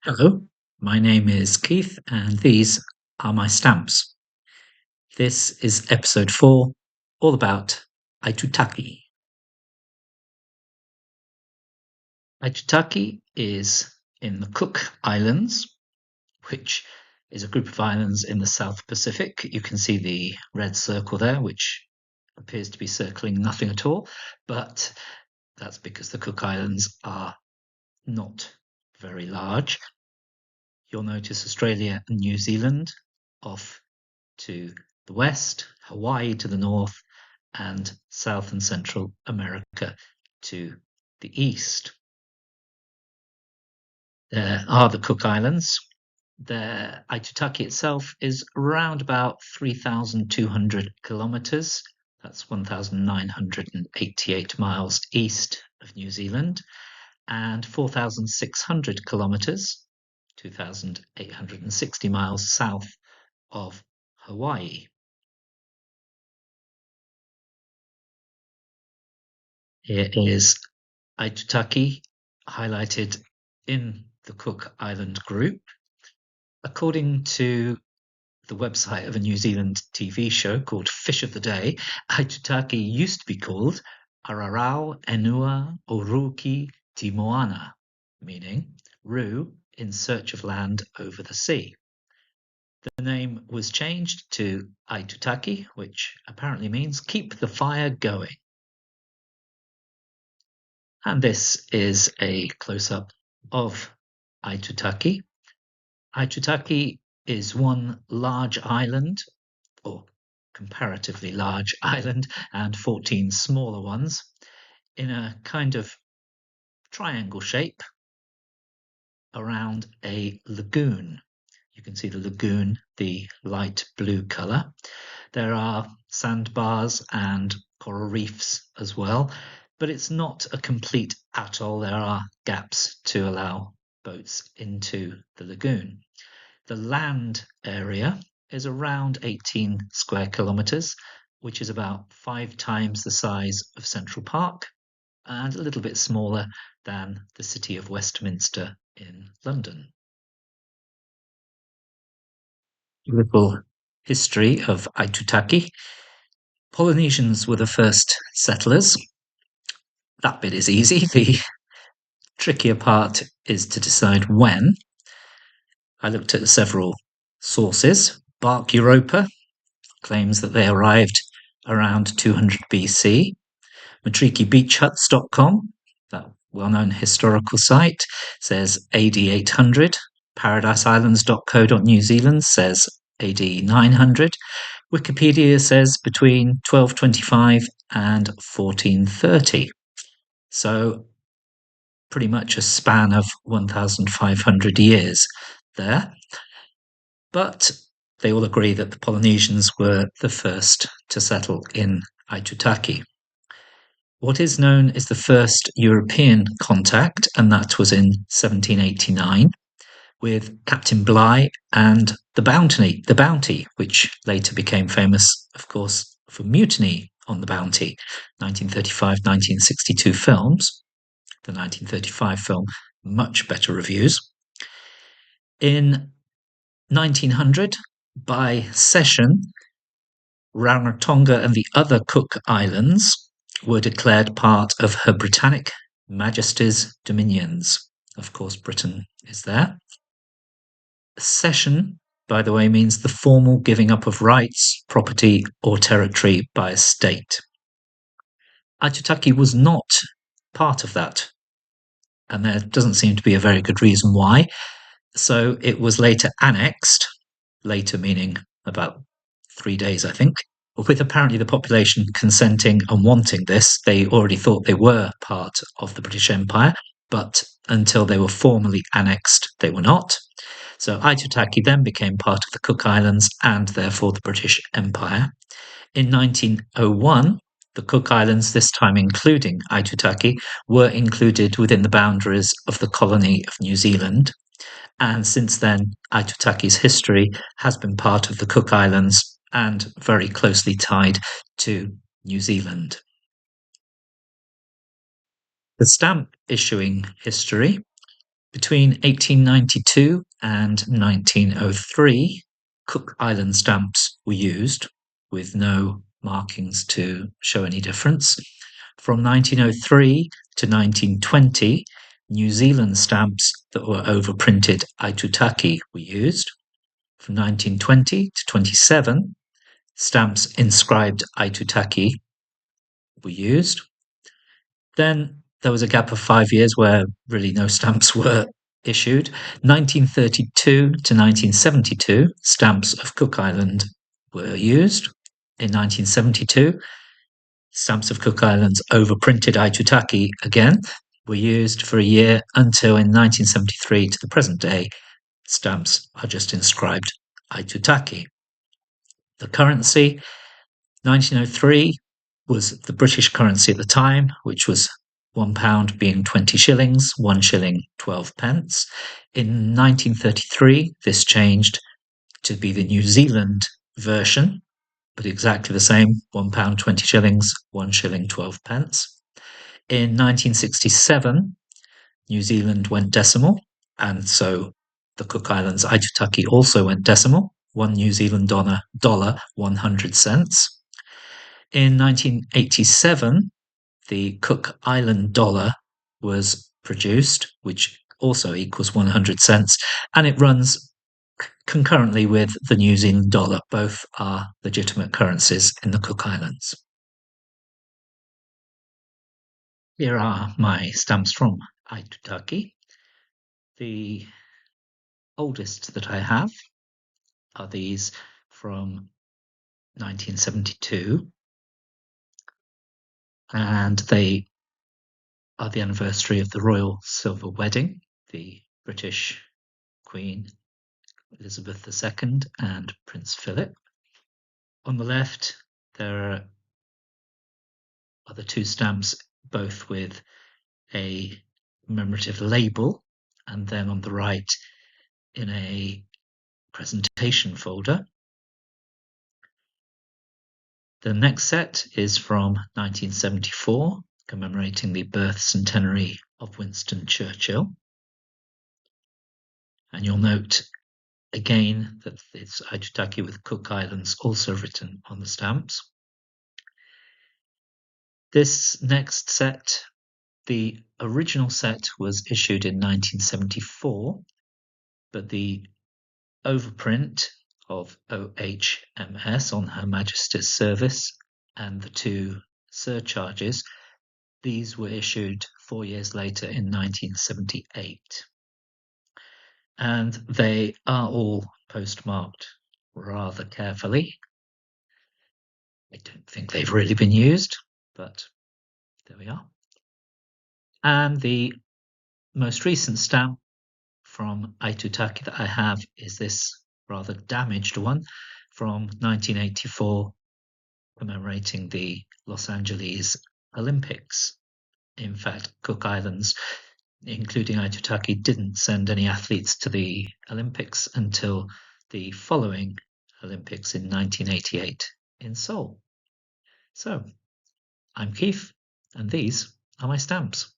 Hello, my name is Keith, and these are my stamps. This is episode 4, all about Aitutaki. Aitutaki is in the Cook Islands, which is a group of islands in the South Pacific. You can see the red circle there, which appears to be circling nothing at all, but that's because the Cook Islands are not very large. You'll notice Australia and New Zealand off to the west, Hawaii to the north, and South and Central America to the east. There are the Cook Islands. Aitutaki itself is around about 3,200 kilometres. That's 1,988 miles east of New Zealand, and 4,600 kilometres, 2,860 miles south of Hawaii. Here is Aitutaki highlighted in the Cook Island group. According to the website of a New Zealand TV show called Fish of the Day, Aitutaki used to be called Ararau Enua Oruki Te Moana, meaning Roo in search of land over the sea. The name was changed to Aitutaki, which apparently means keep the fire going. And this is a close-up of Aitutaki. Aitutaki is one large island, or comparatively large island, and 14 smaller ones in a kind of triangle shape around a lagoon. You can see the lagoon, the light blue colour. There are sandbars and coral reefs as well, but it's not a complete atoll. There are gaps to allow boats into the lagoon. The land area is around 18 square kilometres, which is about 5 times the size of Central Park and a little bit smaller than the city of Westminster in London. A little history of Aitutaki. Polynesians were the first settlers. That bit is easy. The trickier part is to decide when. I looked at several sources. Bark Europa claims that they arrived around 200 BC. MatrikiBeachHuts.com, that well-known historical site, says AD 800. ParadiseIslands.co.New Zealand says AD 900. Wikipedia says between 1225 and 1430. So pretty much a span of 1,500 years there. But they all agree that the Polynesians were the first to settle in Aitutaki. What is known as the first European contact, and that was in 1789, with Captain Bligh and the Bounty, which later became famous, of course, for Mutiny on the Bounty, 1935-1962 films. The 1935 film, much better reviews. In 1900, by cession, Rarotonga and the other Cook Islands were declared part of Her Britannic Majesty's dominions. Of course, Britain is there. Cession, by the way, means the formal giving up of rights, property, or territory by a state. Aitutaki was not part of that, and there doesn't seem to be a very good reason why. So it was later annexed, later meaning about 3 days, I think. With apparently the population consenting and wanting this, they already thought they were part of the British Empire, but until they were formally annexed, they were not. So Aitutaki then became part of the Cook Islands and therefore the British Empire. In 1901, the Cook Islands, this time including Aitutaki, were included within the boundaries of the colony of New Zealand. And since then, Aitutaki's history has been part of the Cook Islands and very closely tied to New Zealand. The stamp issuing history. Between 1892 and 1903, Cook Island stamps were used with no markings to show any difference. From 1903 to 1920, New Zealand stamps that were overprinted Aitutaki were used. From 1920 to 27, stamps inscribed Aitutaki were used. Then there was a gap of 5 years where really no stamps were issued. 1932 to 1972, stamps of Cook Island were used. In 1972, stamps of Cook Islands overprinted Aitutaki again were used for a year until in 1973 to the present day, stamps are just inscribed Aitutaki. The currency, 1903 was the British currency at the time, which was £1 being 20 shillings, 1 shilling 12 pence. In 1933, this changed to be the New Zealand version, but exactly the same, £1 20 shillings, 1 shilling 12 pence. In 1967, New Zealand went decimal, and so the Cook Islands Aitutaki also went decimal, 1 New Zealand dollar 100 cents. In 1987, the Cook Island dollar was produced, which also equals 100 cents, and it runs concurrently with the New Zealand dollar. Both are legitimate currencies in the Cook Islands. Here are my stamps from Aitutaki. The oldest that I have are these from 1972, and they are the anniversary of the Royal Silver Wedding, the British Queen Elizabeth II and Prince Philip. On the left, there are the two stamps, both with a commemorative label, and then on the right, in a presentation folder. The next set is from 1974, commemorating the birth centenary of Winston Churchill. And you'll note again that it's Aitutaki with Cook Islands also written on the stamps. This next set, the original set was issued in 1974, but the overprint of OHMS on Her Majesty's Service and the two surcharges, these were issued 4 years later in 1978. And they are all postmarked rather carefully. I don't think they've really been used, but there we are. And the most recent stamp from Aitutaki that I have is this rather damaged one from 1984, commemorating the Los Angeles Olympics. In fact, Cook Islands, including Aitutaki, didn't send any athletes to the Olympics until the following Olympics in 1988 in Seoul. So, I'm Keith, and these are my stamps.